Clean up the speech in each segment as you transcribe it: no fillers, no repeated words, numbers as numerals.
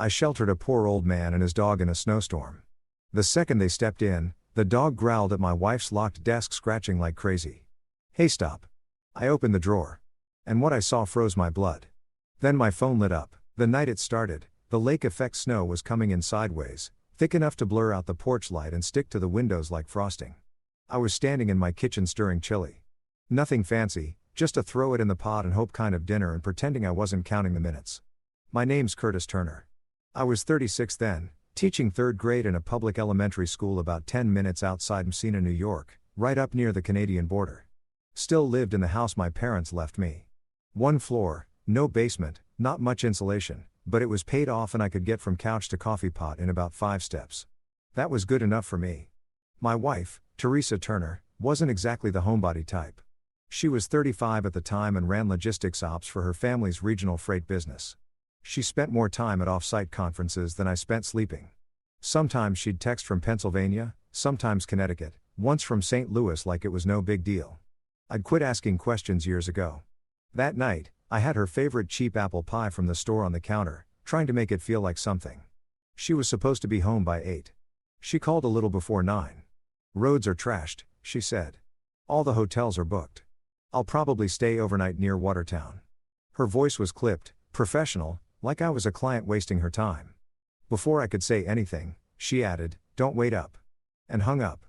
I sheltered a poor old man and his dog in a snowstorm. The second they stepped in, the dog growled at my wife's locked desk, scratching like crazy. Hey, stop. I opened the drawer. And what I saw froze my blood. Then my phone lit up. The night it started, the lake effect snow was coming in sideways, thick enough to blur out the porch light and stick to the windows like frosting. I was standing in my kitchen stirring chili. Nothing fancy, just a throw it in the pot and hope kind of dinner and pretending I wasn't counting the minutes. My name's Curtis Turner. I was 36 then, teaching 3rd grade in a public elementary school about 10 minutes outside Messina, New York, right up near the Canadian border. Still lived in the house my parents left me. 1 floor, no basement, not much insulation, but it was paid off and I could get from couch to coffee pot in about 5 steps. That was good enough for me. My wife, Teresa Turner, wasn't exactly the homebody type. She was 35 at the time and ran logistics ops for her family's regional freight business. She spent more time at off-site conferences than I spent sleeping. Sometimes she'd text from Pennsylvania, sometimes Connecticut, once from St. Louis like it was no big deal. I'd quit asking questions years ago. That night, I had her favorite cheap apple pie from the store on the counter, trying to make it feel like something. She was supposed to be home by 8. She called a little before 9. Roads are trashed, she said. All the hotels are booked. I'll probably stay overnight near Watertown. Her voice was clipped, professional, like I was a client wasting her time. Before I could say anything, she added, "Don't wait up." And hung up.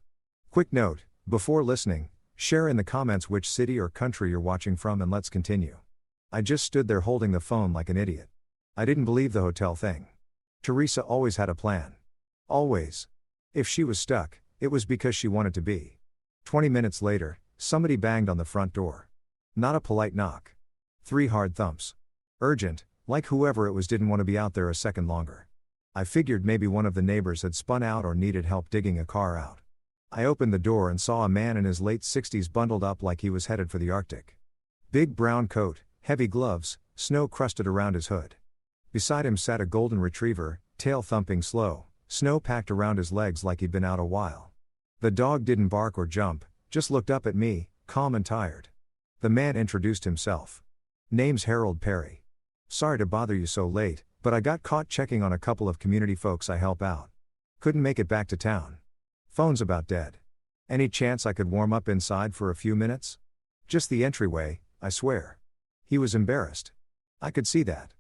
Quick note, before listening, share in the comments which city or country you're watching from and let's continue. I just stood there holding the phone like an idiot. I didn't believe the hotel thing. Teresa always had a plan. Always. If she was stuck, it was because she wanted to be. 20 minutes later, somebody banged on the front door. Not a polite knock. 3 hard thumps. Urgent, like whoever it was didn't want to be out there a second longer. I figured maybe one of the neighbors had spun out or needed help digging a car out. I opened the door and saw a man in his late 60s bundled up like he was headed for the Arctic. Big brown coat, heavy gloves, snow crusted around his hood. Beside him sat a golden retriever, tail thumping slow, snow packed around his legs like he'd been out a while. The dog didn't bark or jump, just looked up at me, calm and tired. The man introduced himself. "Name's Harold Perry. Sorry to bother you so late, but I got caught checking on a couple of community folks I help out. Couldn't make it back to town. Phone's about dead. Any chance I could warm up inside for a few minutes? Just the entryway, I swear." He was embarrassed. I could see that.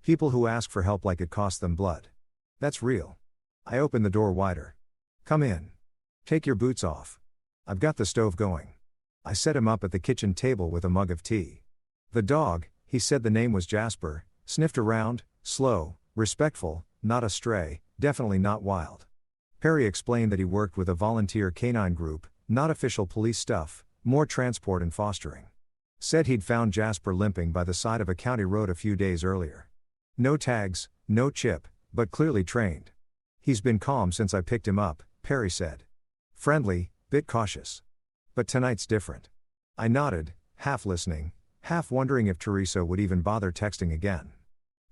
People who ask for help like it costs them blood. That's real. I opened the door wider. "Come in. Take your boots off. I've got the stove going." I set him up at the kitchen table with a mug of tea. The dog, he said the name was Jasper, sniffed around, slow, respectful, not a stray, definitely not wild. Perry explained that he worked with a volunteer canine group, not official police stuff, more transport and fostering. Said he'd found Jasper limping by the side of a county road a few days earlier. No tags, no chip, but clearly trained. "He's been calm since I picked him up," Perry said. "Friendly, bit cautious. But tonight's different." I nodded, half listening, half wondering if Teresa would even bother texting again.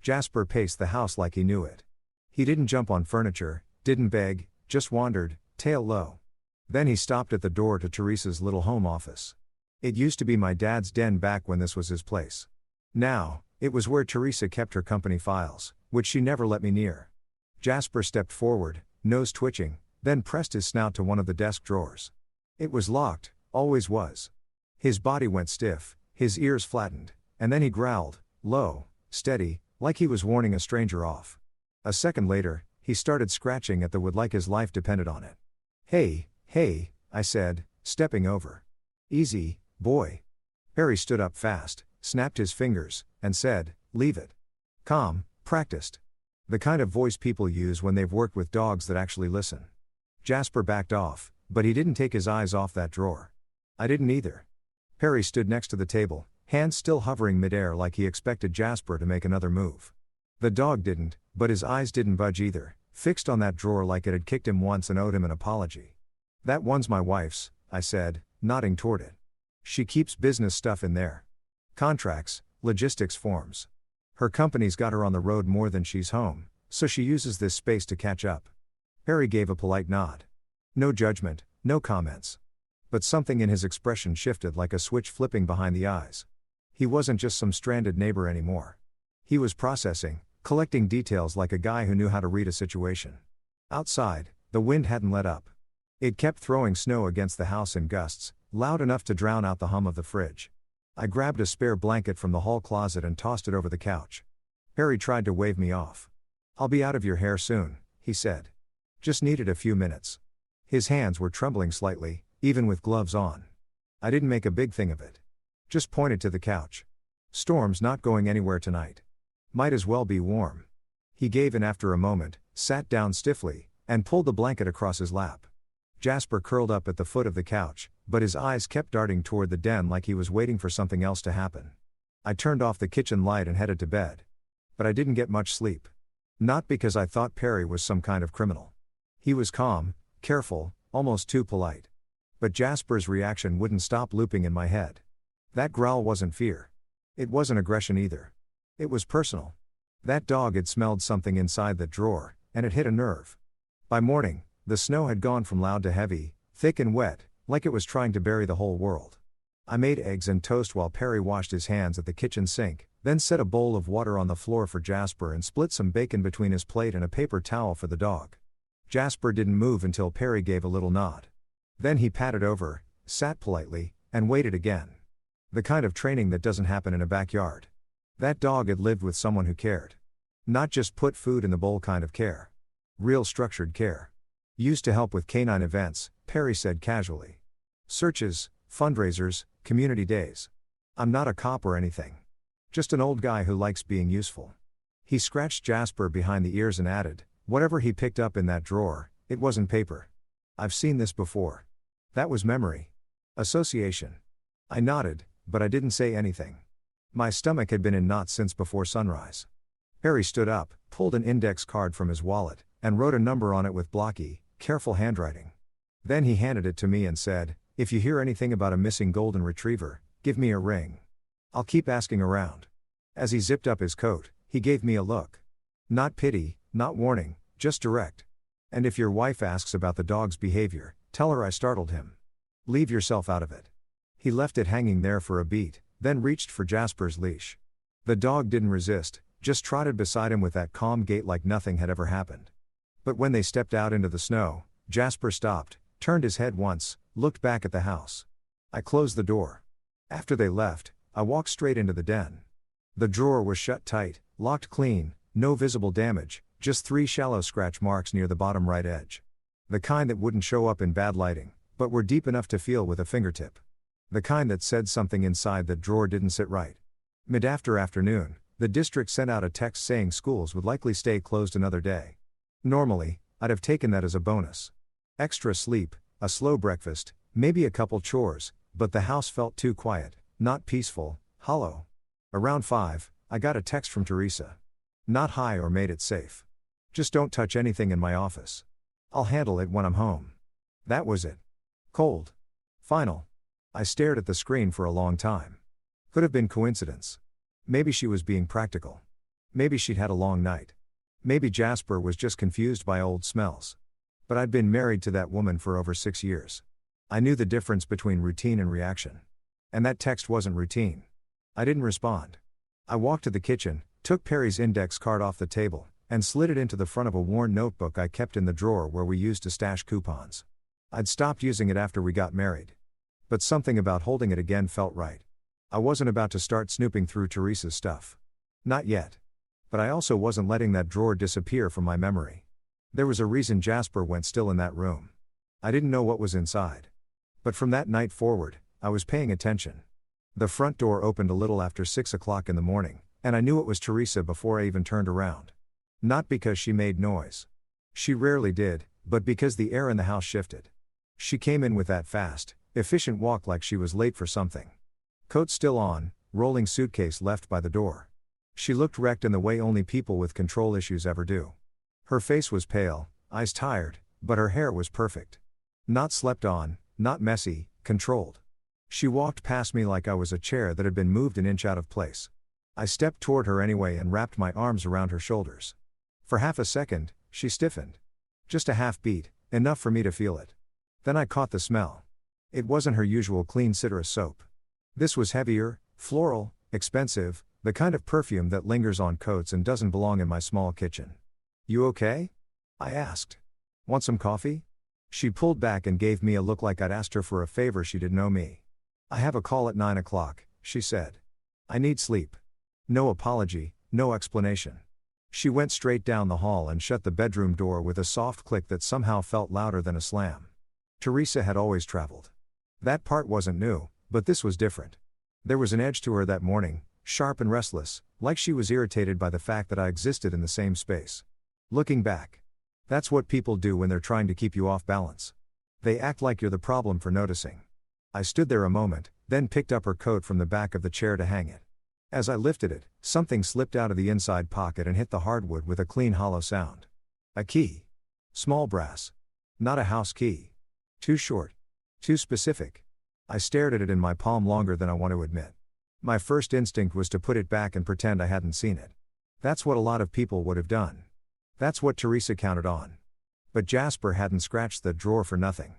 Jasper paced the house like he knew it. He didn't jump on furniture, didn't beg, just wandered, tail low. Then he stopped at the door to Teresa's little home office. It used to be my dad's den back when this was his place. Now, it was where Teresa kept her company files, which she never let me near. Jasper stepped forward, nose twitching, then pressed his snout to one of the desk drawers. It was locked, always was. His body went stiff, his ears flattened, and then he growled, low, steady, like he was warning a stranger off. A second later, he started scratching at the wood like his life depended on it. Hey, I said, stepping over. "Easy, boy." Perry stood up fast, snapped his fingers, and said, "Leave it." Calm, practiced. The kind of voice people use when they've worked with dogs that actually listen. Jasper backed off, but he didn't take his eyes off that drawer. I didn't either. Perry stood next to the table, hands still hovering midair like he expected Jasper to make another move. The dog didn't, but his eyes didn't budge either, fixed on that drawer like it had kicked him once and owed him an apology. "That one's my wife's," I said, nodding toward it. "She keeps business stuff in there. Contracts, logistics forms. Her company's got her on the road more than she's home, so she uses this space to catch up." Perry gave a polite nod. No judgment, no comments. But something in his expression shifted like a switch flipping behind the eyes. He wasn't just some stranded neighbor anymore. He was processing, collecting details like a guy who knew how to read a situation. Outside, the wind hadn't let up. It kept throwing snow against the house in gusts, loud enough to drown out the hum of the fridge. I grabbed a spare blanket from the hall closet and tossed it over the couch. Perry tried to wave me off. "I'll be out of your hair soon," he said. "Just needed a few minutes." His hands were trembling slightly, even with gloves on. I didn't make a big thing of it. Just pointed to the couch. "Storm's not going anywhere tonight. Might as well be warm." He gave in after a moment, sat down stiffly, and pulled the blanket across his lap. Jasper curled up at the foot of the couch, but his eyes kept darting toward the den like he was waiting for something else to happen. I turned off the kitchen light and headed to bed. But I didn't get much sleep. Not because I thought Perry was some kind of criminal. He was calm, careful, almost too polite. But Jasper's reaction wouldn't stop looping in my head. That growl wasn't fear. It wasn't aggression either. It was personal. That dog had smelled something inside that drawer, and it hit a nerve. By morning, the snow had gone from loud to heavy, thick and wet, like it was trying to bury the whole world. I made eggs and toast while Perry washed his hands at the kitchen sink, then set a bowl of water on the floor for Jasper and split some bacon between his plate and a paper towel for the dog. Jasper didn't move until Perry gave a little nod. Then he patted over, sat politely, and waited again. The kind of training that doesn't happen in a backyard. That dog had lived with someone who cared. Not just put food in the bowl kind of care. Real structured care. "Used to help with canine events," Perry said casually. "Searches, fundraisers, community days. I'm not a cop or anything. Just an old guy who likes being useful." He scratched Jasper behind the ears and added, "Whatever he picked up in that drawer, it wasn't paper. I've seen this before." That was memory. Association. I nodded, but I didn't say anything. My stomach had been in knots since before sunrise. Perry stood up, pulled an index card from his wallet, and wrote a number on it with blocky, careful handwriting. Then he handed it to me and said, "If you hear anything about a missing golden retriever, give me a ring. I'll keep asking around." As he zipped up his coat, he gave me a look. Not pity, not warning, just direct. "And if your wife asks about the dog's behavior, tell her I startled him. Leave yourself out of it." He left it hanging there for a beat, then reached for Jasper's leash. The dog didn't resist, just trotted beside him with that calm gait like nothing had ever happened. But when they stepped out into the snow, Jasper stopped, turned his head once, looked back at the house. I closed the door. After they left, I walked straight into the den. The drawer was shut tight, locked clean, no visible damage, just 3 shallow scratch marks near the bottom right edge. The kind that wouldn't show up in bad lighting, but were deep enough to feel with a fingertip. The kind that said something inside that drawer didn't sit right. Mid-afternoon, the district sent out a text saying schools would likely stay closed another day. Normally, I'd have taken that as a bonus. Extra sleep, a slow breakfast, maybe a couple chores, but the house felt too quiet, not peaceful, hollow. Around 5, I got a text from Teresa. Not hi or made it safe. Just don't touch anything in my office. I'll handle it when I'm home. That was it. Cold. Final. I stared at the screen for a long time. Could have been coincidence. Maybe she was being practical. Maybe she'd had a long night. Maybe Jasper was just confused by old smells. But I'd been married to that woman for over 6 years. I knew the difference between routine and reaction. And that text wasn't routine. I didn't respond. I walked to the kitchen, took Perry's index card off the table, and slid it into the front of a worn notebook I kept in the drawer where we used to stash coupons. I'd stopped using it after we got married. But something about holding it again felt right. I wasn't about to start snooping through Teresa's stuff. Not yet. But I also wasn't letting that drawer disappear from my memory. There was a reason Jasper went still in that room. I didn't know what was inside. But from that night forward, I was paying attention. The front door opened a little after 6 o'clock in the morning, and I knew it was Teresa before I even turned around. Not because she made noise. She rarely did, but because the air in the house shifted. She came in with that fast, efficient walk like she was late for something. Coat still on, rolling suitcase left by the door. She looked wrecked in the way only people with control issues ever do. Her face was pale, eyes tired, but her hair was perfect. Not slept on, not messy, controlled. She walked past me like I was a chair that had been moved an inch out of place. I stepped toward her anyway and wrapped my arms around her shoulders. For half a second, she stiffened. Just a half beat, enough for me to feel it. Then I caught the smell. It wasn't her usual clean citrus soap. This was heavier, floral, expensive, the kind of perfume that lingers on coats and doesn't belong in my small kitchen. "You okay?" I asked. "Want some coffee?" She pulled back and gave me a look like I'd asked her for a favor she didn't owe me. "I have a call at 9 o'clock, she said. "I need sleep." No apology, no explanation. She went straight down the hall and shut the bedroom door with a soft click that somehow felt louder than a slam. Teresa had always traveled. That part wasn't new, but this was different. There was an edge to her that morning, sharp and restless, like she was irritated by the fact that I existed in the same space. Looking back, that's what people do when they're trying to keep you off balance. They act like you're the problem for noticing. I stood there a moment, then picked up her coat from the back of the chair to hang it. As I lifted it, something slipped out of the inside pocket and hit the hardwood with a clean hollow sound. A key. Small brass. Not a house key. Too short. Too specific. I stared at it in my palm longer than I want to admit. My first instinct was to put it back and pretend I hadn't seen it. That's what a lot of people would have done. That's what Teresa counted on. But Jasper hadn't scratched that drawer for nothing.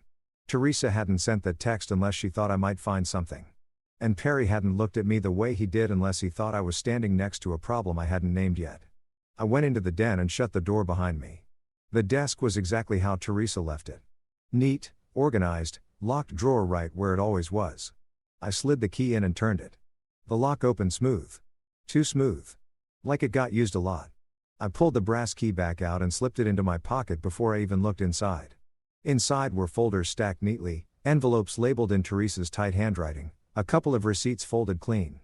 Teresa hadn't sent that text unless she thought I might find something. And Perry hadn't looked at me the way he did unless he thought I was standing next to a problem I hadn't named yet. I went into the den and shut the door behind me. The desk was exactly how Teresa left it. Neat, organized, locked drawer right where it always was. I slid the key in and turned it. The lock opened smooth. Too smooth. Like it got used a lot. I pulled the brass key back out and slipped it into my pocket before I even looked inside. Inside were folders stacked neatly, envelopes labeled in Teresa's tight handwriting, a couple of receipts folded clean.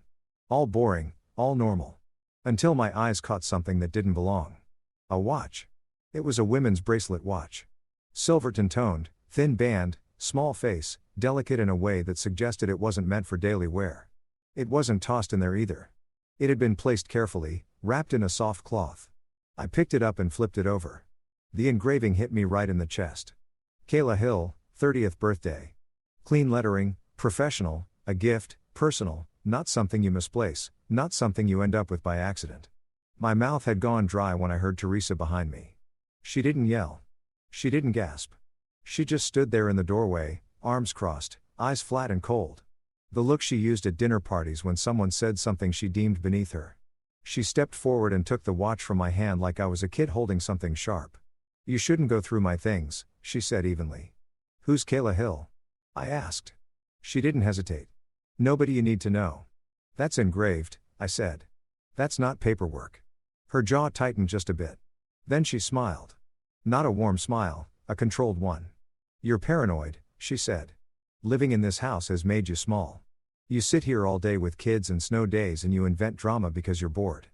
All boring, all normal. Until my eyes caught something that didn't belong. A watch. It was a women's bracelet watch. Silverton toned, thin band, small face, delicate in a way that suggested it wasn't meant for daily wear. It wasn't tossed in there either. It had been placed carefully, wrapped in a soft cloth. I picked it up and flipped it over. The engraving hit me right in the chest. Kayla Hill, 30th birthday. Clean lettering, professional, a gift, personal, not something you misplace, not something you end up with by accident. My mouth had gone dry when I heard Teresa behind me. She didn't yell. She didn't gasp. She just stood there in the doorway, arms crossed, eyes flat and cold. The look she used at dinner parties when someone said something she deemed beneath her. She stepped forward and took the watch from my hand like I was a kid holding something sharp. "You shouldn't go through my things," she said evenly. "Who's Kayla Hill?" I asked. She didn't hesitate. "Nobody you need to know." "That's engraved," I said. "That's not paperwork." Her jaw tightened just a bit. Then she smiled. Not a warm smile, a controlled one. "You're paranoid," she said. "Living in this house has made you small. You sit here all day with kids and snow days and you invent drama because you're bored."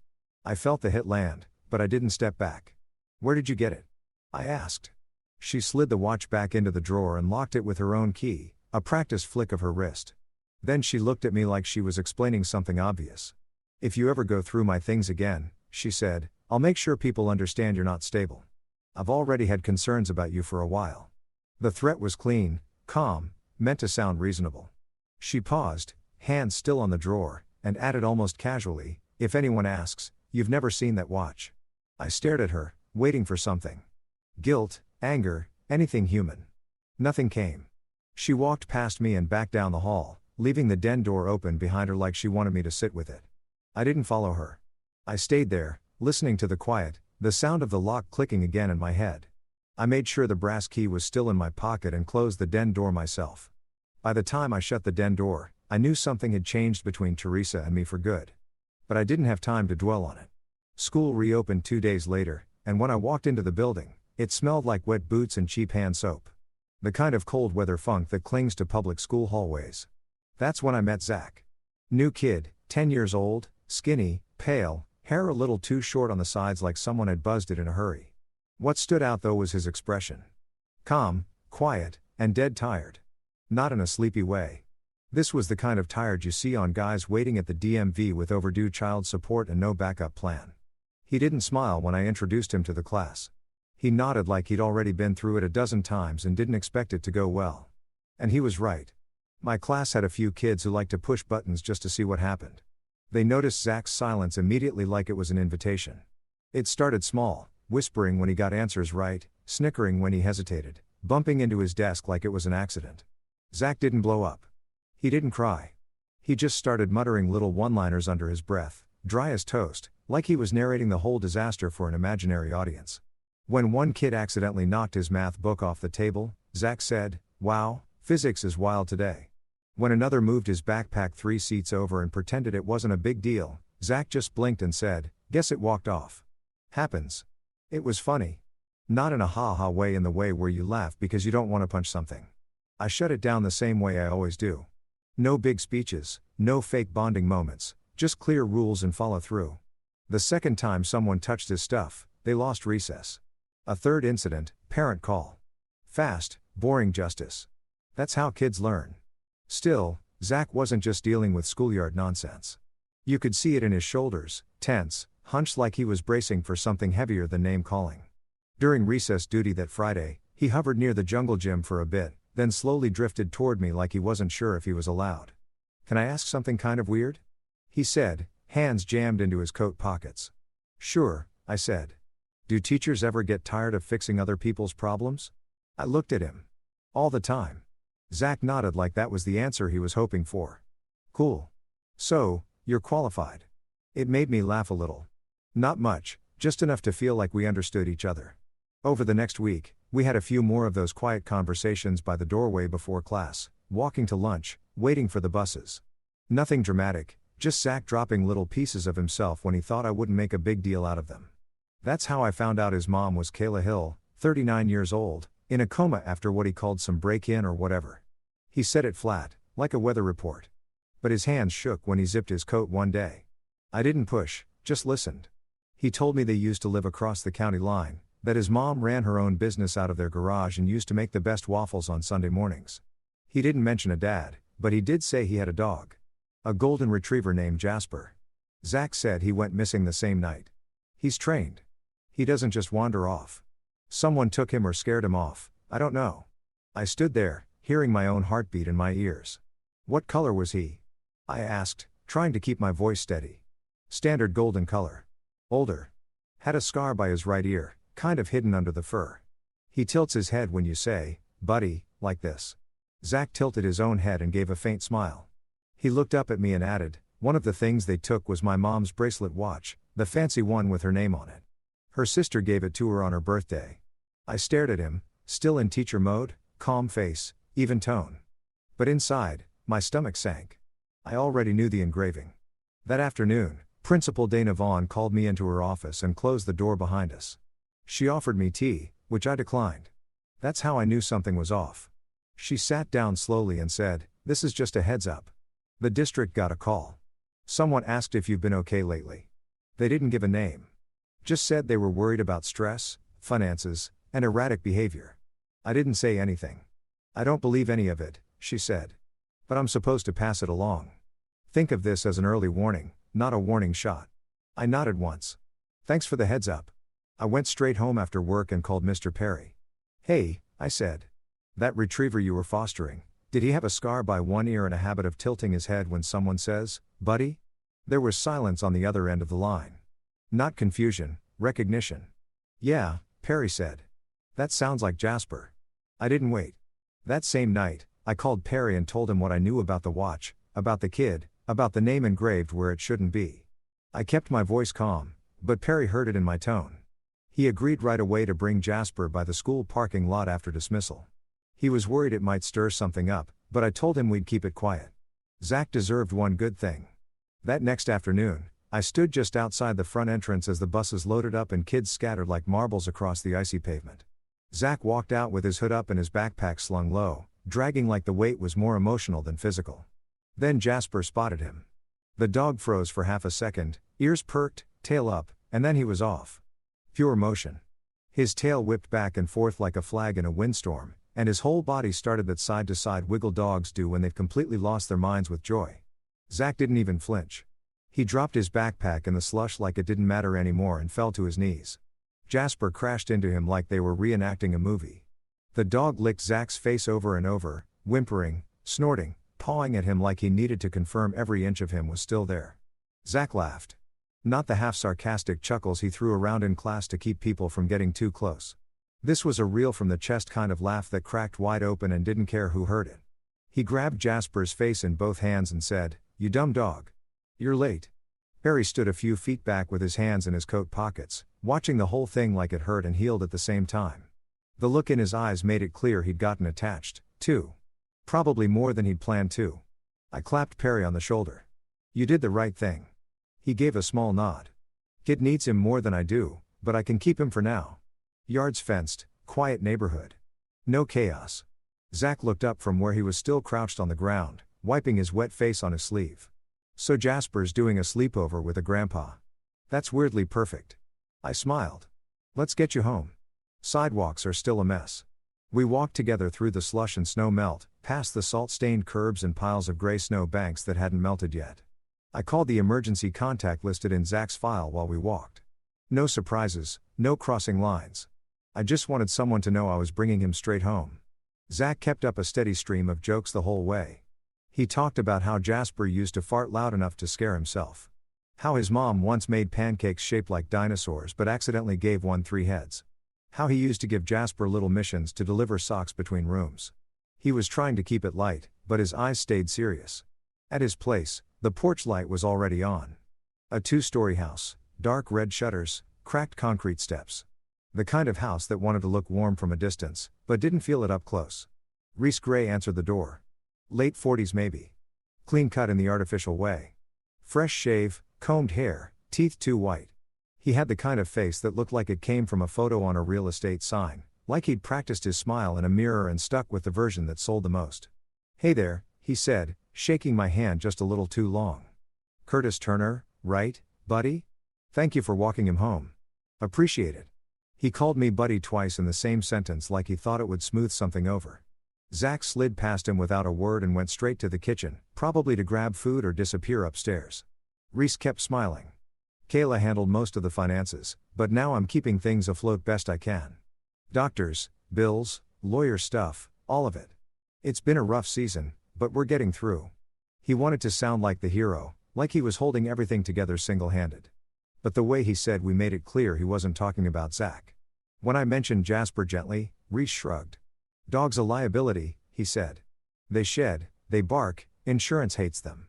I felt the hit land, but I didn't step back. "Where did you get it?" I asked. She slid the watch back into the drawer and locked it with her own key, a practiced flick of her wrist. Then she looked at me like she was explaining something obvious. "If you ever go through my things again," she said, "I'll make sure people understand you're not stable. I've already had concerns about you for a while." The threat was clean, calm, meant to sound reasonable. She paused, hands still on the drawer, and added almost casually, "If anyone asks, you've never seen that watch." I stared at her, waiting for something. Guilt, anger, anything human. Nothing came. She walked past me and back down the hall, leaving the den door open behind her like she wanted me to sit with it. I didn't follow her. I stayed there, listening to the quiet, the sound of the lock clicking again in my head. I made sure the brass key was still in my pocket and closed the den door myself. By the time I shut the den door, I knew something had changed between Teresa and me for good. But I didn't have time to dwell on it. School reopened 2 days later, and when I walked into the building, it smelled like wet boots and cheap hand soap. The kind of cold weather funk that clings to public school hallways. That's when I met Zach. New kid, 10 years old, skinny, pale, hair a little too short on the sides like someone had buzzed it in a hurry. What stood out though was his expression. Calm, quiet, and dead tired. Not in a sleepy way. This was the kind of tired you see on guys waiting at the DMV with overdue child support and no backup plan. He didn't smile when I introduced him to the class. He nodded like he'd already been through it a dozen times and didn't expect it to go well. And he was right. My class had a few kids who liked to push buttons just to see what happened. They noticed Zach's silence immediately like it was an invitation. It started small, whispering when he got answers right, snickering when he hesitated, bumping into his desk like it was an accident. Zach didn't blow up. He didn't cry. He just started muttering little one-liners under his breath, dry as toast, like he was narrating the whole disaster for an imaginary audience. When one kid accidentally knocked his math book off the table, Zach said, "Wow, physics is wild today." When another moved his backpack 3 seats over and pretended it wasn't a big deal, Zach just blinked and said, "Guess it walked off." Happens. It was funny. Not in a ha-ha way, in the way where you laugh because you don't want to punch something. I shut it down the same way I always do. No big speeches, no fake bonding moments, just clear rules and follow through. The second time someone touched his stuff, they lost recess. A third incident, parent call. Fast, boring justice. That's how kids learn. Still, Zach wasn't just dealing with schoolyard nonsense. You could see it in his shoulders, tense, hunched like he was bracing for something heavier than name calling. During recess duty that Friday, he hovered near the jungle gym for a bit, then slowly drifted toward me like he wasn't sure if he was allowed. "Can I ask something kind of weird?" he said, hands jammed into his coat pockets. "Sure," I said. "Do teachers ever get tired of fixing other people's problems?" I looked at him. "All the time." Zach nodded like that was the answer he was hoping for. "Cool. So, you're qualified." It made me laugh a little. Not much, just enough to feel like we understood each other. Over the next week, we had a few more of those quiet conversations by the doorway before class, walking to lunch, waiting for the buses. Nothing dramatic, just Zach dropping little pieces of himself when he thought I wouldn't make a big deal out of them. That's how I found out his mom was Kayla Hill, 39 years old, in a coma after what he called some break-in or whatever. He said it flat, like a weather report. But his hands shook when he zipped his coat one day. I didn't push, just listened. He told me they used to live across the county line, that his mom ran her own business out of their garage and used to make the best waffles on Sunday mornings. He didn't mention a dad, but he did say he had a dog. A golden retriever named Jasper. Zach said he went missing the same night. He's trained. He doesn't just wander off. Someone took him or scared him off, I don't know. I stood there, hearing my own heartbeat in my ears. "What color was he?" I asked, trying to keep my voice steady. "Standard golden color. Older. Had a scar by his right ear, kind of hidden under the fur. He tilts his head when you say, 'Buddy,' like this." Zach tilted his own head and gave a faint smile. He looked up at me and added, "One of the things they took was my mom's bracelet watch, the fancy one with her name on it. Her sister gave it to her on her birthday." I stared at him, still in teacher mode, calm face, even tone. But inside, my stomach sank. I already knew the engraving. That afternoon, Principal Dana Vaughn called me into her office and closed the door behind us. She offered me tea, which I declined. That's how I knew something was off. She sat down slowly and said, "This is just a heads up. The district got a call. Someone asked if you've been okay lately." They didn't give a name. Just said they were worried about stress, finances, and erratic behavior. I didn't say anything. "I don't believe any of it," she said. "But I'm supposed to pass it along. Think of this as an early warning, not a warning shot." I nodded once. "Thanks for the heads up." I went straight home after work and called Mr. Perry. "Hey," I said. "That retriever you were fostering, did he have a scar by one ear and a habit of tilting his head when someone says, 'Buddy'?" There was silence on the other end of the line. Not confusion, recognition. "Yeah," Perry said. "That sounds like Jasper." I didn't wait. That same night, I called Perry and told him what I knew about the watch, about the kid, about the name engraved where it shouldn't be. I kept my voice calm, but Perry heard it in my tone. He agreed right away to bring Jasper by the school parking lot after dismissal. He was worried it might stir something up, but I told him we'd keep it quiet. Zach deserved one good thing. That next afternoon, I stood just outside the front entrance as the buses loaded up and kids scattered like marbles across the icy pavement. Zach walked out with his hood up and his backpack slung low, dragging like the weight was more emotional than physical. Then Jasper spotted him. The dog froze for half a second, ears perked, tail up, and then he was off. Pure motion. His tail whipped back and forth like a flag in a windstorm, and his whole body started that side-to-side wiggle dogs do when they've completely lost their minds with joy. Zach didn't even flinch. He dropped his backpack in the slush like it didn't matter anymore and fell to his knees. Jasper crashed into him like they were reenacting a movie. The dog licked Zach's face over and over, whimpering, snorting, pawing at him like he needed to confirm every inch of him was still there. Zach laughed. Not the half-sarcastic chuckles he threw around in class to keep people from getting too close. This was a real from-the-chest kind of laugh that cracked wide open and didn't care who heard it. He grabbed Jasper's face in both hands and said, "You dumb dog. You're late." Barry stood a few feet back with his hands in his coat pockets, watching the whole thing like it hurt and healed at the same time. The look in his eyes made it clear he'd gotten attached, too. Probably more than he'd planned to. I clapped Perry on the shoulder. "You did the right thing." He gave a small nod. "Kid needs him more than I do, but I can keep him for now. Yards fenced, quiet neighborhood. No chaos." Zach looked up from where he was still crouched on the ground, wiping his wet face on his sleeve. "So Jasper's doing a sleepover with a grandpa. That's weirdly perfect." I smiled. "Let's get you home. Sidewalks are still a mess." We walked together through the slush and snow melt, past the salt-stained curbs and piles of gray snow banks that hadn't melted yet. I called the emergency contact listed in Zach's file while we walked. No surprises, no crossing lines. I just wanted someone to know I was bringing him straight home. Zach kept up a steady stream of jokes the whole way. He talked about how Jasper used to fart loud enough to scare himself. How his mom once made pancakes shaped like dinosaurs but accidentally gave one 3 heads. How he used to give Jasper little missions to deliver socks between rooms. He was trying to keep it light, but his eyes stayed serious. At his place, the porch light was already on. A 2-story house, dark red shutters, cracked concrete steps. The kind of house that wanted to look warm from a distance, but didn't feel it up close. Reese Gray answered the door. Late 40s maybe. Clean cut in the artificial way. Fresh shave, combed hair, teeth too white. He had the kind of face that looked like it came from a photo on a real estate sign, like he'd practiced his smile in a mirror and stuck with the version that sold the most. "Hey there," he said, shaking my hand just a little too long. "Curtis Turner, right, buddy? Thank you for walking him home. Appreciate it." He called me buddy twice in the same sentence like he thought it would smooth something over. Zach slid past him without a word and went straight to the kitchen, probably to grab food or disappear upstairs. Reese kept smiling. "Kayla handled most of the finances, but now I'm keeping things afloat best I can. Doctors, bills, lawyer stuff, all of it. It's been a rough season, but we're getting through." He wanted to sound like the hero, like he was holding everything together single-handed. But the way he said we made it clear he wasn't talking about Zach. When I mentioned Jasper gently, Reese shrugged. "Dog's a liability," he said. "They shed, they bark, insurance hates them.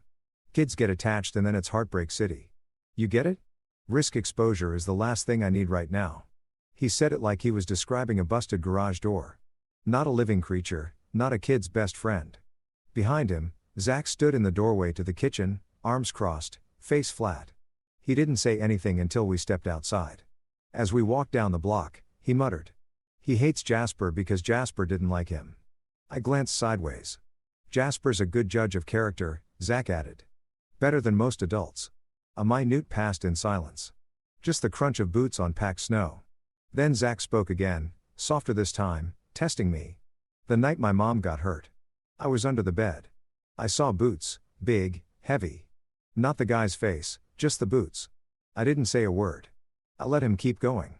Kids get attached and then it's Heartbreak City. You get it? Risk exposure is the last thing I need right now." He said it like he was describing a busted garage door. Not a living creature, not a kid's best friend. Behind him, Zach stood in the doorway to the kitchen, arms crossed, face flat. He didn't say anything until we stepped outside. As we walked down the block, he muttered. "He hates Jasper because Jasper didn't like him." I glanced sideways. "Jasper's a good judge of character," Zach added. "Better than most adults." A minute passed in silence. Just the crunch of boots on packed snow. Then Zach spoke again, softer this time, testing me. "The night my mom got hurt. I was under the bed. I saw boots, big, heavy. Not the guy's face, just the boots. I didn't say a word. I let him keep going.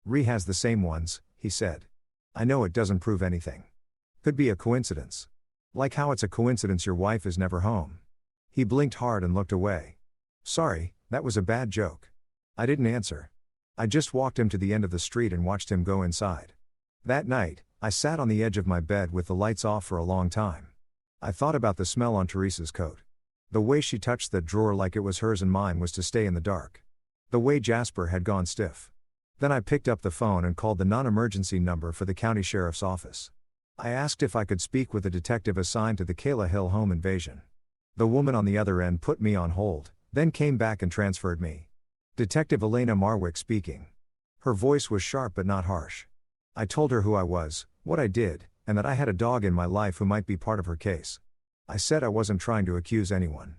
Ree has the same ones," he said. "I know it doesn't prove anything. Could be a coincidence. Like how it's a coincidence your wife is never home." He blinked hard and looked away. "Sorry, that was a bad joke." I didn't answer. I just walked him to the end of the street and watched him go inside. That night, I sat on the edge of my bed with the lights off for a long time. I thought about the smell on Teresa's coat. The way she touched that drawer like it was hers and mine was to stay in the dark. The way Jasper had gone stiff. Then I picked up the phone and called the non-emergency number for the county sheriff's office. I asked if I could speak with a detective assigned to the Kayla Hill home invasion. The woman on the other end put me on hold, then came back and transferred me. "Detective Elena Marwick speaking." Her voice was sharp but not harsh. I told her who I was, what I did, and that I had a dog in my life who might be part of her case. I said I wasn't trying to accuse anyone.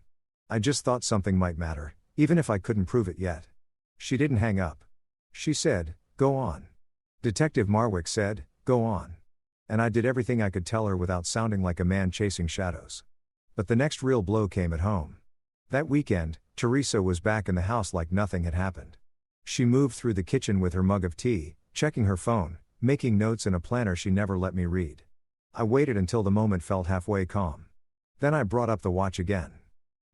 I just thought something might matter, even if I couldn't prove it yet. She didn't hang up. She said, "Go on." Detective Marwick said, "Go on." And I did everything I could tell her without sounding like a man chasing shadows. But the next real blow came at home. That weekend, Teresa was back in the house like nothing had happened. She moved through the kitchen with her mug of tea, checking her phone, making notes in a planner she never let me read. I waited until the moment felt halfway calm. Then I brought up the watch again.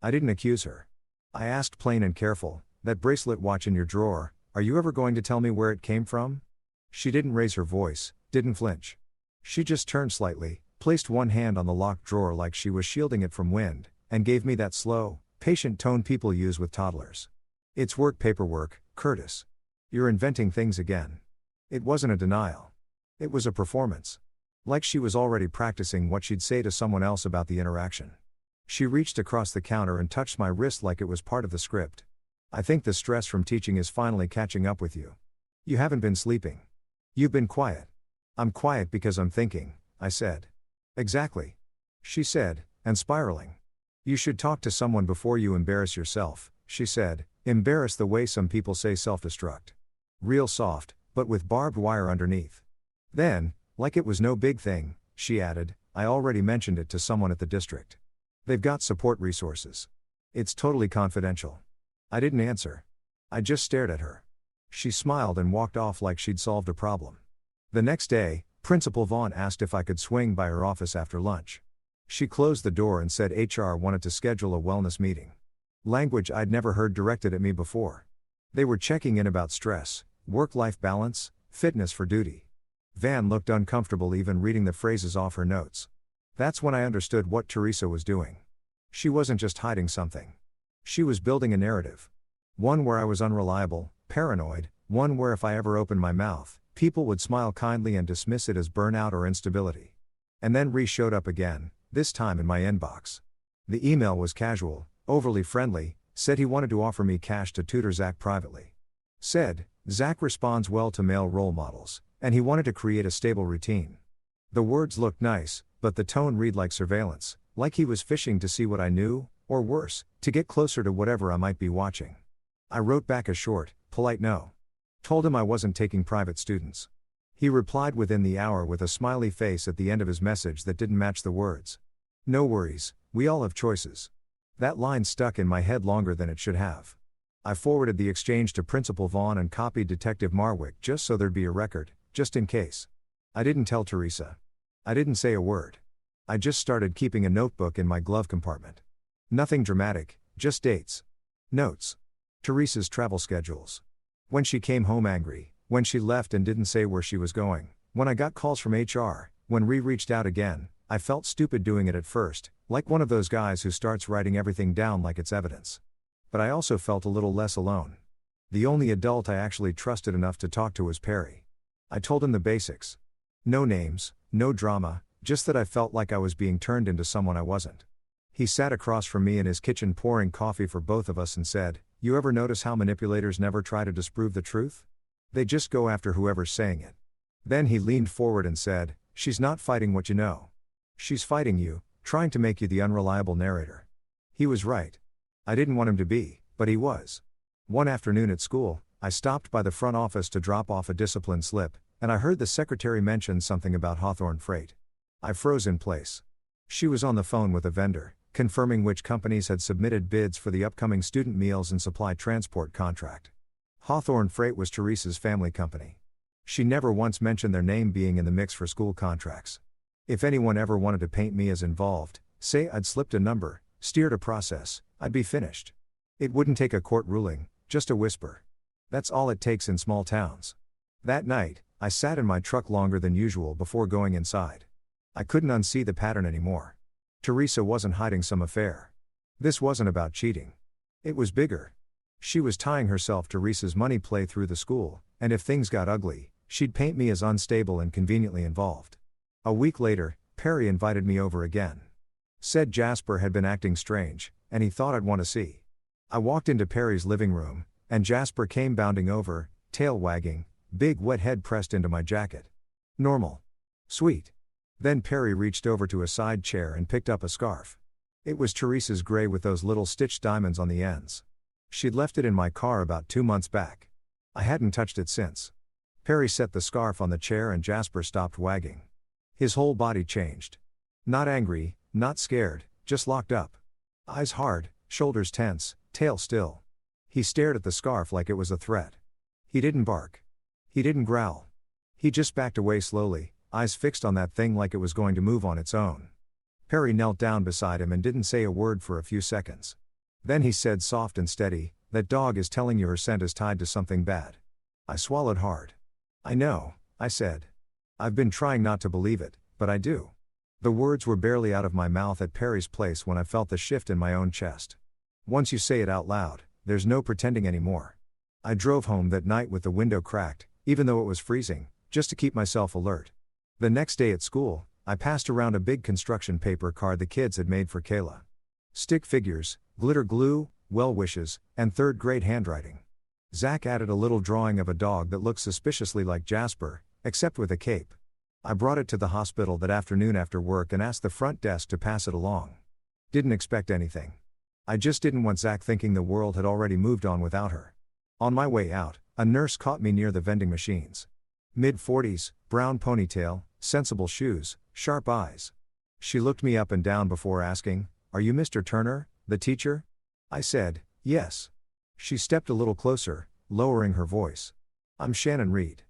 I didn't accuse her. I asked plain and careful, "That bracelet watch in your drawer, are you ever going to tell me where it came from?" She didn't raise her voice, didn't flinch. She just turned slightly, placed one hand on the locked drawer like she was shielding it from wind, and gave me that slow, patient tone people use with toddlers. It's work paperwork, Curtis. You're inventing things again. It wasn't a denial. It was a performance. Like she was already practicing what she'd say to someone else about the interaction. She reached across the counter and touched my wrist like it was part of the script. I think the stress from teaching is finally catching up with you. You haven't been sleeping. You've been quiet. I'm quiet because I'm thinking, I said. Exactly. She said, and spiraling. You should talk to someone before you embarrass yourself, she said, embarrass the way some people say self-destruct. Real soft, but with barbed wire underneath. Then, like it was no big thing, she added, I already mentioned it to someone at the district. They've got support resources. It's totally confidential. I didn't answer. I just stared at her. She smiled and walked off like she'd solved a problem. The next day, Principal Vaughn asked if I could swing by her office after lunch. She closed the door and said HR wanted to schedule a wellness meeting. Language I'd never heard directed at me before. They were checking in about stress, work-life balance, fitness for duty. Van looked uncomfortable even reading the phrases off her notes. That's when I understood what Teresa was doing. She wasn't just hiding something. She was building a narrative. One where I was unreliable, paranoid, one where if I ever opened my mouth, people would smile kindly and dismiss it as burnout or instability. And then Ree showed up again, this time in my inbox. The email was casual, overly friendly, said he wanted to offer me cash to tutor Zach privately. Said, Zach responds well to male role models, and he wanted to create a stable routine. The words looked nice, but the tone read like surveillance, like he was fishing to see what I knew, or worse, to get closer to whatever I might be watching. I wrote back a short, polite no. Told him I wasn't taking private students. He replied within the hour with a smiley face at the end of his message that didn't match the words. No worries, we all have choices. That line stuck in my head longer than it should have. I forwarded the exchange to Principal Vaughn and copied Detective Marwick just so there'd be a record, just in case. I didn't tell Teresa. I didn't say a word. I just started keeping a notebook in my glove compartment. Nothing dramatic, just dates. Notes. Teresa's travel schedules. When she came home angry, when she left and didn't say where she was going, when I got calls from HR, when Ree reached out again, I felt stupid doing it at first, like one of those guys who starts writing everything down like it's evidence. But I also felt a little less alone. The only adult I actually trusted enough to talk to was Perry. I told him the basics. No names, no drama, just that I felt like I was being turned into someone I wasn't. He sat across from me in his kitchen pouring coffee for both of us and said, You ever notice how manipulators never try to disprove the truth? They just go after whoever's saying it. Then he leaned forward and said, She's not fighting what you know. She's fighting you, trying to make you the unreliable narrator. He was right. I didn't want him to be, but he was. One afternoon at school, I stopped by the front office to drop off a discipline slip, and I heard the secretary mention something about Hawthorne Freight. I froze in place. She was on the phone with a vendor, confirming which companies had submitted bids for the upcoming student meals and supply transport contract. Hawthorne Freight was Teresa's family company. She never once mentioned their name being in the mix for school contracts. If anyone ever wanted to paint me as involved, say I'd slipped a number, steered a process, I'd be finished. It wouldn't take a court ruling, just a whisper. That's all it takes in small towns. That night, I sat in my truck longer than usual before going inside. I couldn't unsee the pattern anymore. Teresa wasn't hiding some affair. This wasn't about cheating. It was bigger. She was tying herself to Teresa's money play through the school, and if things got ugly, she'd paint me as unstable and conveniently involved. A week later, Perry invited me over again. Said Jasper had been acting strange, and he thought I'd want to see. I walked into Perry's living room, and Jasper came bounding over, tail wagging, big wet head pressed into my jacket. Normal. Sweet. Then Perry reached over to a side chair and picked up a scarf. It was Teresa's gray with those little stitched diamonds on the ends. She'd left it in my car about 2 months back. I hadn't touched it since. Perry set the scarf on the chair and Jasper stopped wagging. His whole body changed. Not angry, not scared, just locked up. Eyes hard, shoulders tense, tail still. He stared at the scarf like it was a threat. He didn't bark. He didn't growl. He just backed away slowly, eyes fixed on that thing like it was going to move on its own. Perry knelt down beside him and didn't say a word for a few seconds. Then he said soft and steady, That dog is telling you her scent is tied to something bad. I swallowed hard. I know, I said. I've been trying not to believe it, but I do. The words were barely out of my mouth at Perry's place when I felt the shift in my own chest. Once you say it out loud, there's no pretending anymore. I drove home that night with the window cracked, even though it was freezing, just to keep myself alert. The next day at school, I passed around a big construction paper card the kids had made for Kayla. Stick figures, glitter glue, well wishes, and third grade handwriting. Zach added a little drawing of a dog that looked suspiciously like Jasper, except with a cape. I brought it to the hospital that afternoon after work and asked the front desk to pass it along. Didn't expect anything. I just didn't want Zach thinking the world had already moved on without her. On my way out, a nurse caught me near the vending machines. Mid-40s, brown ponytail, sensible shoes, sharp eyes. She looked me up and down before asking, "Are you Mr. Turner, the teacher?" I said, "Yes." She stepped a little closer, lowering her voice. "I'm Shannon Reed.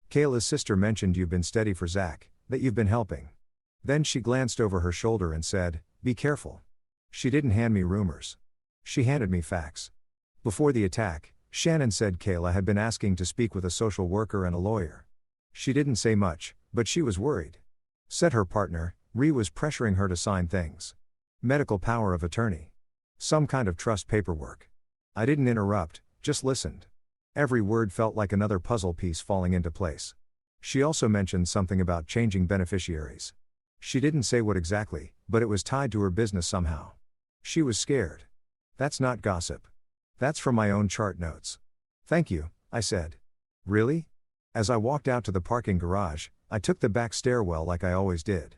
Kayla's sister mentioned you've been steady for Zach, that you've been helping." Then she glanced over her shoulder and said, "Be careful." She didn't hand me rumors. She handed me facts. Before the attack, Shannon said Kayla had been asking to speak with a social worker and a lawyer. She didn't say much, but she was worried. Said her partner, Ree, was pressuring her to sign things. Medical power of attorney. Some kind of trust paperwork. I didn't interrupt, just listened. Every word felt like another puzzle piece falling into place. She also mentioned something about changing beneficiaries. She didn't say what exactly, but it was tied to her business somehow. She was scared. That's not gossip. That's from my own chart notes. "Thank you," I said. "Really?" As I walked out to the parking garage, I took the back stairwell like I always did.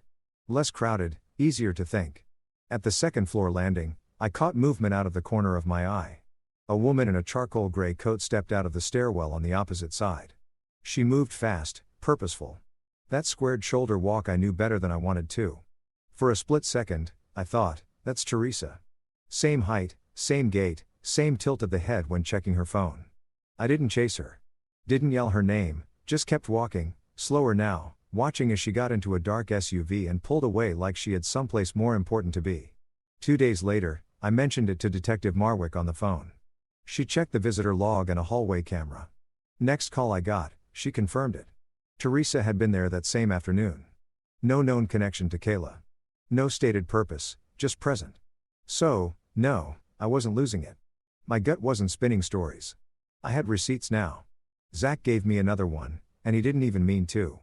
Less crowded, easier to think. At the second floor landing, I caught movement out of the corner of my eye. A woman in a charcoal gray coat stepped out of the stairwell on the opposite side. She moved fast, purposeful. That squared shoulder walk I knew better than I wanted to. For a split second, I thought, that's Teresa. Same height, same gait, same tilt of the head when checking her phone. I didn't chase her. Didn't yell her name, just kept walking, slower now, watching as she got into a dark SUV and pulled away like she had someplace more important to be. 2 days later, I mentioned it to Detective Marwick on the phone. She checked the visitor log and a hallway camera. Next call I got, she confirmed it. Teresa had been there that same afternoon. No known connection to Kayla. No stated purpose, just present. So, no, I wasn't losing it. My gut wasn't spinning stories. I had receipts now. Zach gave me another one, and he didn't even mean to.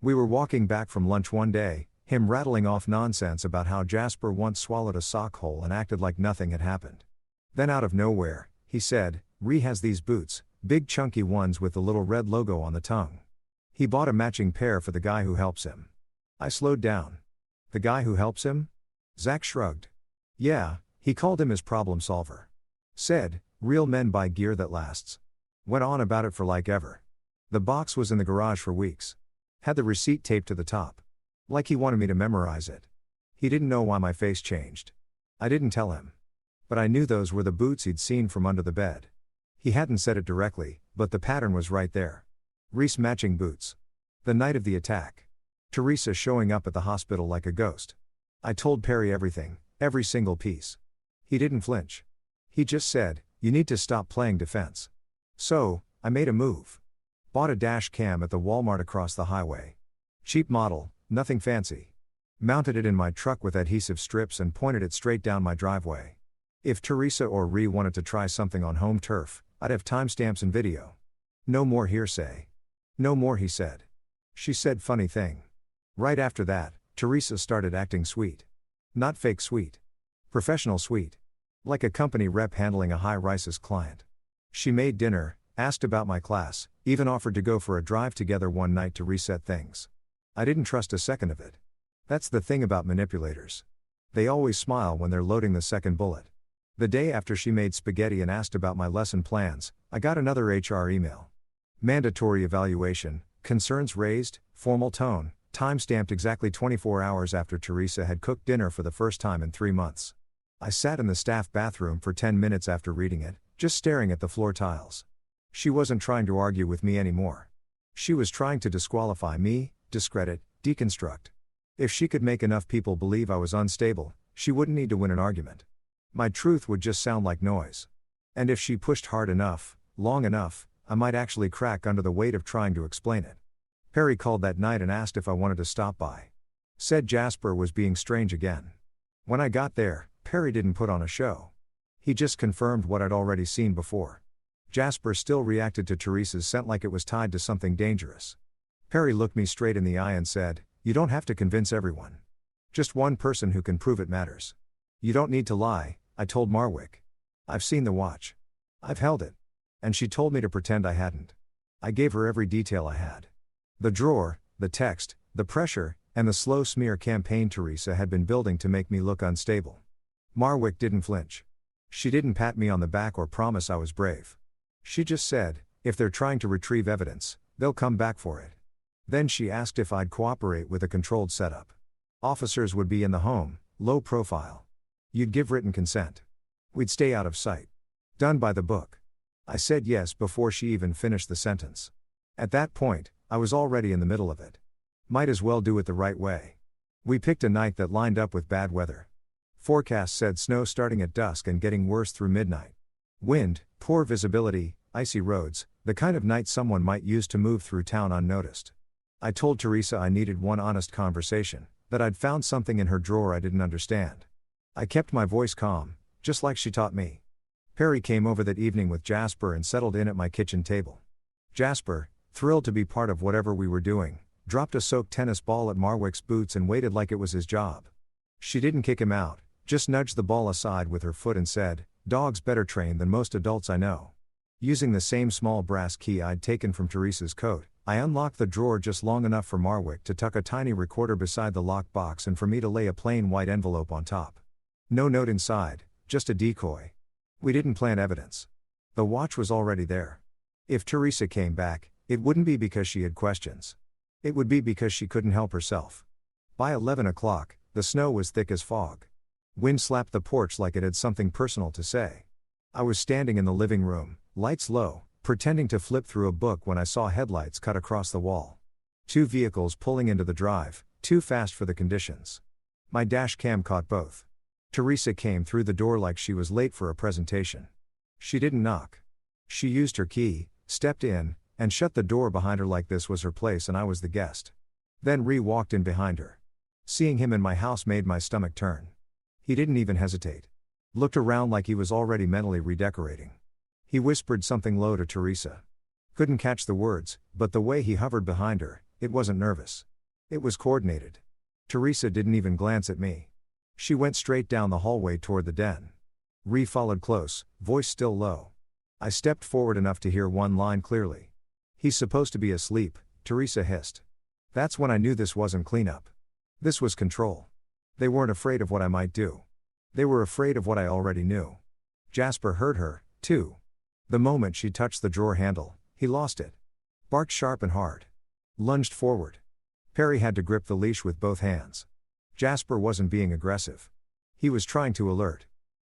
We were walking back from lunch one day, him rattling off nonsense about how Jasper once swallowed a sock hole and acted like nothing had happened. Then out of nowhere, he said, "Ree has these boots, big chunky ones with the little red logo on the tongue. He bought a matching pair for the guy who helps him." I slowed down. "The guy who helps him?" Zach shrugged. "Yeah, he called him his problem solver. Said, real men buy gear that lasts." Went on about it for like ever. The box was in the garage for weeks. Had the receipt taped to the top. Like he wanted me to memorize it. He didn't know why my face changed. I didn't tell him. But I knew those were the boots he'd seen from under the bed. He hadn't said it directly, but the pattern was right there. Reese matching boots. The night of the attack. Teresa showing up at the hospital like a ghost. I told Perry everything, every single piece. He didn't flinch. He just said, "You need to stop playing defense." So, I made a move. Bought a dash cam at the Walmart across the highway. Cheap model, nothing fancy. Mounted it in my truck with adhesive strips and pointed it straight down my driveway. If Teresa or Ree wanted to try something on home turf, I'd have timestamps and video. No more hearsay. "No more," he said. She said funny thing. Right after that, Teresa started acting sweet. Not fake sweet. Professional sweet. Like a company rep handling a high-rises client. She made dinner, asked about my class, even offered to go for a drive together one night to reset things. I didn't trust a second of it. That's the thing about manipulators. They always smile when they're loading the second bullet. The day after she made spaghetti and asked about my lesson plans, I got another HR email. Mandatory evaluation, concerns raised, formal tone, time-stamped exactly 24 hours after Teresa had cooked dinner for the first time in 3 months. I sat in the staff bathroom for 10 minutes after reading it, just staring at the floor tiles. She wasn't trying to argue with me anymore. She was trying to disqualify me, discredit, deconstruct. If she could make enough people believe I was unstable, she wouldn't need to win an argument. My truth would just sound like noise. And if she pushed hard enough, long enough, I might actually crack under the weight of trying to explain it. Perry called that night and asked if I wanted to stop by. Said Jasper was being strange again. When I got there, Perry didn't put on a show. He just confirmed what I'd already seen before. Jasper still reacted to Teresa's scent like it was tied to something dangerous. Perry looked me straight in the eye and said, "You don't have to convince everyone. Just one person who can prove it matters." "You don't need to lie," I told Marwick. "I've seen the watch. I've held it. And she told me to pretend I hadn't." I gave her every detail I had. The drawer, the text, the pressure, and the slow smear campaign Teresa had been building to make me look unstable. Marwick didn't flinch. She didn't pat me on the back or promise I was brave. She just said, "If they're trying to retrieve evidence, they'll come back for it." Then she asked if I'd cooperate with a controlled setup. Officers would be in the home, low profile. You'd give written consent. We'd stay out of sight. Done by the book. I said yes before she even finished the sentence. At that point, I was already in the middle of it. Might as well do it the right way. We picked a night that lined up with bad weather. Forecast said snow starting at dusk and getting worse through midnight. Wind, poor visibility, icy roads, the kind of night someone might use to move through town unnoticed. I told Teresa I needed one honest conversation, that I'd found something in her drawer I didn't understand. I kept my voice calm, just like she taught me. Perry came over that evening with Jasper and settled in at my kitchen table. Jasper, thrilled to be part of whatever we were doing, dropped a soaked tennis ball at Marwick's boots and waited like it was his job. She didn't kick him out, just nudged the ball aside with her foot and said, "Dog's better trained than most adults I know." Using the same small brass key I'd taken from Teresa's coat, I unlocked the drawer just long enough for Marwick to tuck a tiny recorder beside the locked box and for me to lay a plain white envelope on top. No note inside, just a decoy. We didn't plant evidence. The watch was already there. If Teresa came back, it wouldn't be because she had questions. It would be because she couldn't help herself. By 11 o'clock, the snow was thick as fog. Wind slapped the porch like it had something personal to say. I was standing in the living room, lights low, pretending to flip through a book when I saw headlights cut across the wall. 2 vehicles pulling into the drive, too fast for the conditions. My dash cam caught both. Teresa came through the door like she was late for a presentation. She didn't knock. She used her key, stepped in, and shut the door behind her like this was her place and I was the guest. Then Ree walked in behind her. Seeing him in my house made my stomach turn. He didn't even hesitate. Looked around like he was already mentally redecorating. He whispered something low to Teresa. Couldn't catch the words, but the way he hovered behind her, it wasn't nervous. It was coordinated. Teresa didn't even glance at me. She went straight down the hallway toward the den. Ree followed close, voice still low. I stepped forward enough to hear one line clearly. "He's supposed to be asleep," Teresa hissed. That's when I knew this wasn't cleanup. This was control. They weren't afraid of what I might do. They were afraid of what I already knew. Jasper heard her, too. The moment she touched the drawer handle, he lost it. Barked sharp and hard. Lunged forward. Perry had to grip the leash with both hands. Jasper wasn't being aggressive. He was trying to alert.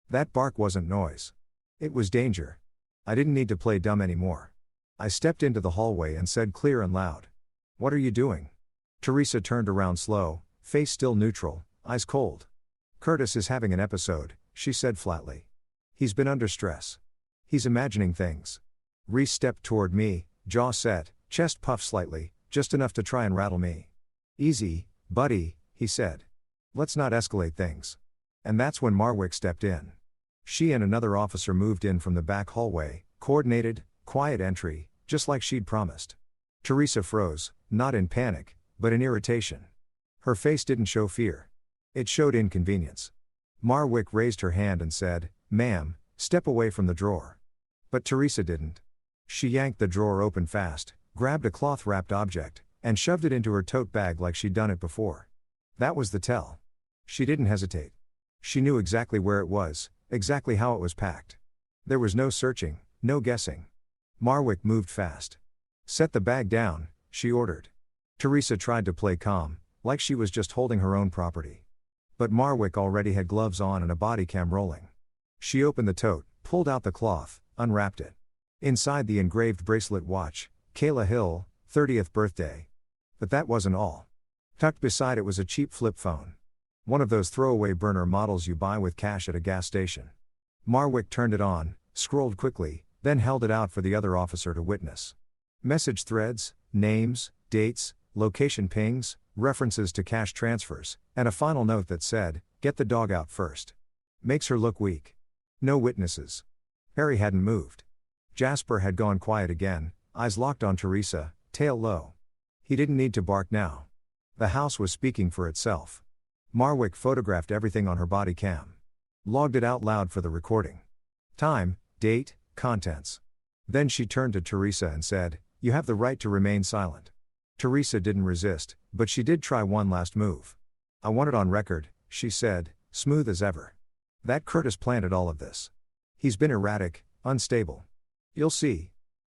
That bark wasn't noise. It was danger. I didn't need to play dumb anymore. I stepped into the hallway and said clear and loud, "What are you doing?" Teresa turned around slow, face still neutral, eyes cold. "Curtis is having an episode," she said flatly. "He's been under stress. He's imagining things." Reese stepped toward me, jaw set, chest puffed slightly, just enough to try and rattle me. "Easy, buddy," he said. "Let's not escalate things." And that's when Marwick stepped in. She and another officer moved in from the back hallway, coordinated, quiet entry, just like she'd promised. Teresa froze, not in panic, but in irritation. Her face didn't show fear. It showed inconvenience. Marwick raised her hand and said, "Ma'am, step away from the drawer." But Teresa didn't. She yanked the drawer open fast, grabbed a cloth-wrapped object, and shoved it into her tote bag like she'd done it before. That was the tell. She didn't hesitate. She knew exactly where it was, exactly how it was packed. There was no searching, no guessing. Marwick moved fast. "Set the bag down," she ordered. Teresa tried to play calm, like she was just holding her own property. But Marwick already had gloves on and a body cam rolling. She opened the tote, pulled out the cloth, unwrapped it. Inside the engraved bracelet watch, Kayla Hill, 30th birthday. But that wasn't all. Tucked beside it was a cheap flip phone. One of those throwaway burner models you buy with cash at a gas station. Marwick turned it on, scrolled quickly, then held it out for the other officer to witness. Message threads, names, dates, location pings, references to cash transfers, and a final note that said, "Get the dog out first." Makes her look weak. No witnesses. Perry hadn't moved. Jasper had gone quiet again, eyes locked on Teresa, tail low. He didn't need to bark now. The house was speaking for itself. Marwick photographed everything on her body cam. Logged it out loud for the recording. Time, date, contents. Then she turned to Teresa and said, "You have the right to remain silent." Teresa didn't resist, but she did try one last move. "I want it on record," she said, smooth as ever. "That Curtis planted all of this. He's been erratic, unstable. You'll see.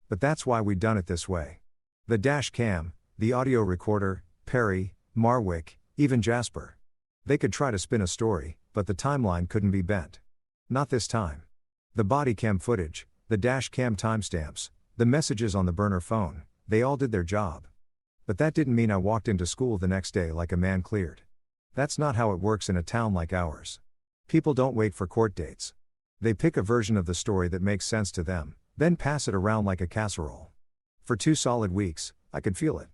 But that's why we done it this way." The dash cam, the audio recorder, Perry, Marwick, even Jasper. They could try to spin a story, but the timeline couldn't be bent. Not this time. The body cam footage, the dash cam timestamps, the messages on the burner phone, they all did their job. But that didn't mean I walked into school the next day like a man cleared. That's not how it works in a town like ours. People don't wait for court dates. They pick a version of the story that makes sense to them, then pass it around like a casserole. For 2 solid weeks, I could feel it.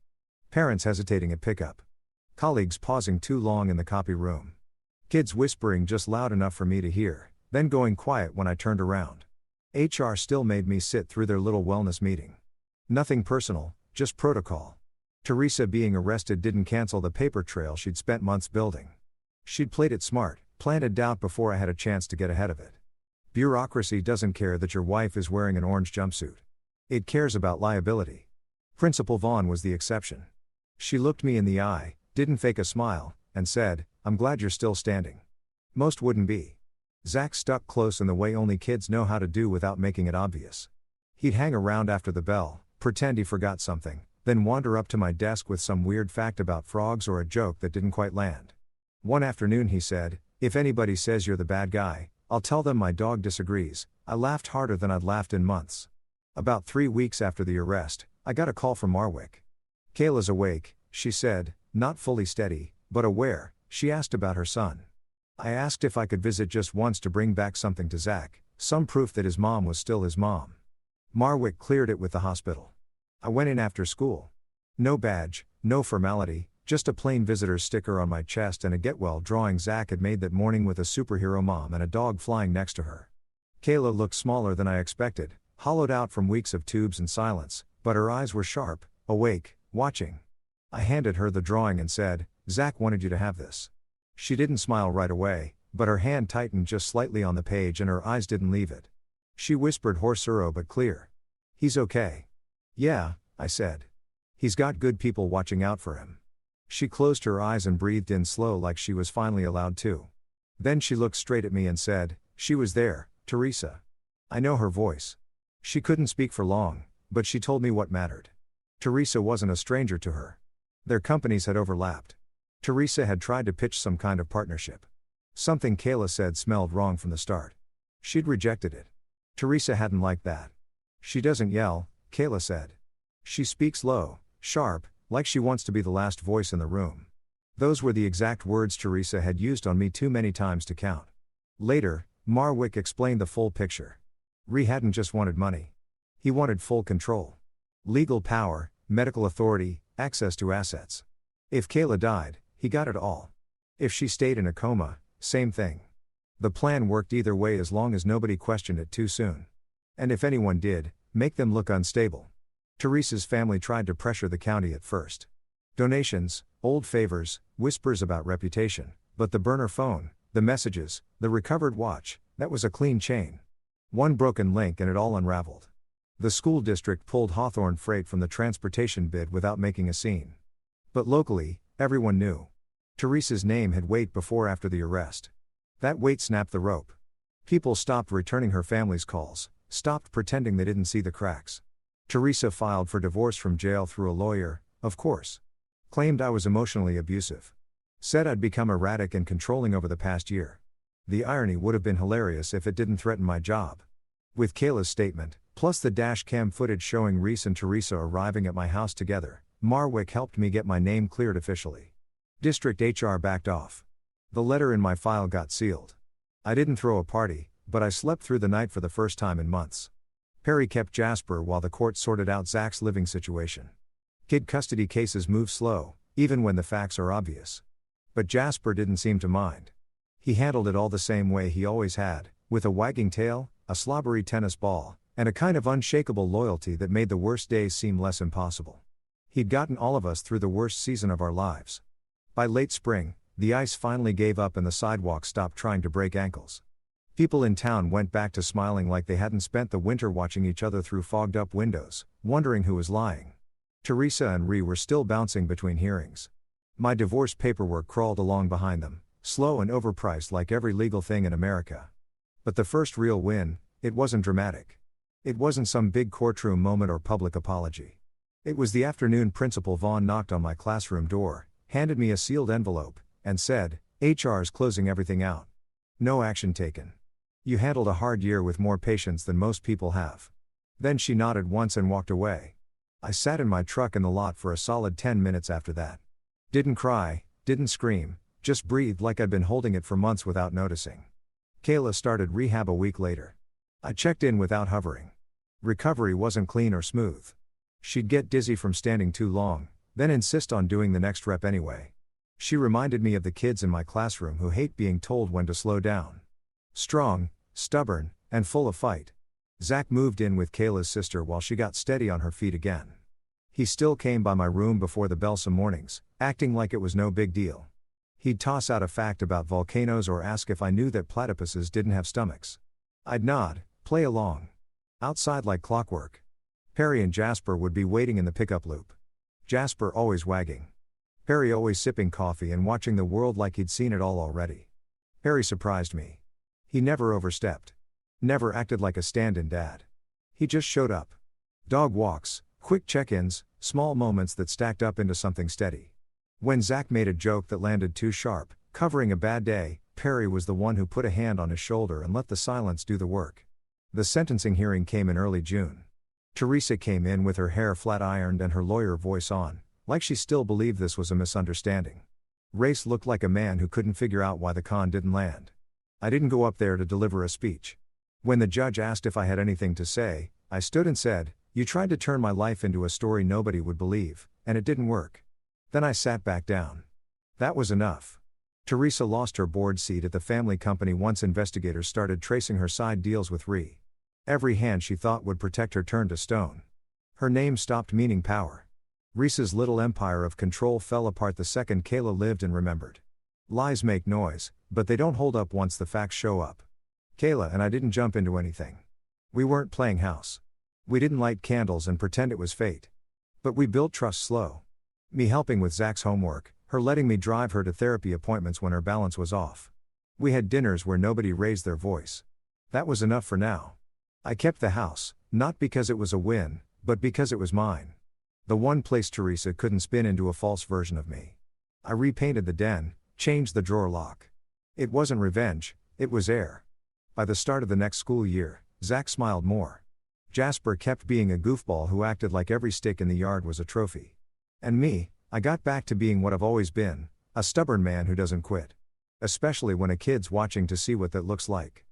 Parents hesitating at pickup. Colleagues pausing too long in the copy room. Kids whispering just loud enough for me to hear, then going quiet when I turned around. HR still made me sit through their little wellness meeting. Nothing personal, just protocol. Teresa being arrested didn't cancel the paper trail she'd spent months building. She'd played it smart, planted doubt before I had a chance to get ahead of it. Bureaucracy doesn't care that your wife is wearing an orange jumpsuit. It cares about liability. Principal Vaughn was the exception. She looked me in the eye, didn't fake a smile, and said, "I'm glad you're still standing." Most wouldn't be. Zach stuck close in the way only kids know how to do without making it obvious. He'd hang around after the bell, pretend he forgot something, then wander up to my desk with some weird fact about frogs or a joke that didn't quite land. One afternoon he said, "If anybody says you're the bad guy, I'll tell them my dog disagrees." I laughed harder than I'd laughed in months. About 3 weeks after the arrest, I got a call from Marwick. "Kayla's awake," she said, not fully steady, but aware. She asked about her son. I asked if I could visit just once to bring back something to Zach, some proof that his mom was still his mom. Marwick cleared it with the hospital. I went in after school. No badge, no formality, just a plain visitor's sticker on my chest and a get well drawing Zach had made that morning with a superhero mom and a dog flying next to her. Kayla looked smaller than I expected, hollowed out from weeks of tubes and silence, but her eyes were sharp, awake, watching. I handed her the drawing and said, "Zach wanted you to have this." She didn't smile right away, but her hand tightened just slightly on the page and her eyes didn't leave it. She whispered hoarse but clear. "He's okay." "Yeah," I said. "He's got good people watching out for him." She closed her eyes and breathed in slow like she was finally allowed to. Then she looked straight at me and said, "She was there, Teresa." I know her voice. She couldn't speak for long, but she told me what mattered. Teresa wasn't a stranger to her. Their companies had overlapped. Teresa had tried to pitch some kind of partnership. Something Kayla said smelled wrong from the start. She'd rejected it. Teresa hadn't liked that. "She doesn't yell," Kayla said. "She speaks low, sharp, like she wants to be the last voice in the room." Those were the exact words Teresa had used on me too many times to count. Later, Marwick explained the full picture. Ree hadn't just wanted money. He wanted full control. Legal power, medical authority, access to assets. If Kayla died, he got it all. If she stayed in a coma, same thing. The plan worked either way as long as nobody questioned it too soon. And if anyone did, make them look unstable. Teresa's family tried to pressure the county at first. Donations, old favors, whispers about reputation, but the burner phone, the messages, the recovered watch, that was a clean chain. One broken link and it all unraveled. The school district pulled Hawthorne freight from the transportation bid without making a scene. But locally, everyone knew. Teresa's name had weight before after the arrest. That weight snapped the rope. People stopped returning her family's calls, stopped pretending they didn't see the cracks. Teresa filed for divorce from jail through a lawyer, of course. Claimed I was emotionally abusive. Said I'd become erratic and controlling over the past year. The irony would have been hilarious if it didn't threaten my job. With Kayla's statement, plus the dash cam footage showing Reese and Teresa arriving at my house together, Marwick helped me get my name cleared officially. District HR backed off. The letter in my file got sealed. I didn't throw a party, but I slept through the night for the first time in months. Perry kept Jasper while the court sorted out Zach's living situation. Kid custody cases move slow, even when the facts are obvious. But Jasper didn't seem to mind. He handled it all the same way he always had, with a wagging tail, a slobbery tennis ball, and a kind of unshakable loyalty that made the worst days seem less impossible. He'd gotten all of us through the worst season of our lives. By late spring, the ice finally gave up and the sidewalk stopped trying to break ankles. People in town went back to smiling like they hadn't spent the winter watching each other through fogged-up windows, wondering who was lying. Teresa and Ree were still bouncing between hearings. My divorce paperwork crawled along behind them, slow and overpriced like every legal thing in America. But the first real win, it wasn't dramatic. It wasn't some big courtroom moment or public apology. It was the afternoon Principal Vaughn knocked on my classroom door, handed me a sealed envelope, and said, "HR's closing everything out. No action taken. You handled a hard year with more patience than most people have." Then she nodded once and walked away. I sat in my truck in the lot for a solid 10 minutes after that. Didn't cry, didn't scream, just breathed like I'd been holding it for months without noticing. Kayla started rehab a week later. I checked in without hovering. Recovery wasn't clean or smooth. She'd get dizzy from standing too long, then insist on doing the next rep anyway. She reminded me of the kids in my classroom who hate being told when to slow down. Strong, stubborn, and full of fight. Zach moved in with Kayla's sister while she got steady on her feet again. He still came by my room before the bell some mornings, acting like it was no big deal. He'd toss out a fact about volcanoes or ask if I knew that platypuses didn't have stomachs. I'd nod, play along. Outside like clockwork. Perry and Jasper would be waiting in the pickup loop. Jasper always wagging. Perry always sipping coffee and watching the world like he'd seen it all already. Perry surprised me. He never overstepped. Never acted like a stand-in dad. He just showed up. Dog walks, quick check-ins, small moments that stacked up into something steady. When Zach made a joke that landed too sharp, covering a bad day, Perry was the one who put a hand on his shoulder and let the silence do the work. The sentencing hearing came in early June. Teresa came in with her hair flat-ironed and her lawyer voice on, like she still believed this was a misunderstanding. Race looked like a man who couldn't figure out why the con didn't land. I didn't go up there to deliver a speech. When the judge asked if I had anything to say, I stood and said, "You tried to turn my life into a story nobody would believe, and it didn't work." Then I sat back down. That was enough. Teresa lost her board seat at the family company once investigators started tracing her side deals with Ree. Every hand she thought would protect her turned to stone. Her name stopped meaning power. Reese's little empire of control fell apart the second Kayla lived and remembered. Lies make noise, but they don't hold up once the facts show up. Kayla and I didn't jump into anything. We weren't playing house. We didn't light candles and pretend it was fate. But we built trust slow. Me helping with Zach's homework, her letting me drive her to therapy appointments when her balance was off. We had dinners where nobody raised their voice. That was enough for now. I kept the house, not because it was a win, but because it was mine. The one place Teresa couldn't spin into a false version of me. I repainted the den, changed the drawer lock. It wasn't revenge, it was air. By the start of the next school year, Zach smiled more. Jasper kept being a goofball who acted like every stick in the yard was a trophy. And me, I got back to being what I've always been, a stubborn man who doesn't quit. Especially when a kid's watching to see what that looks like.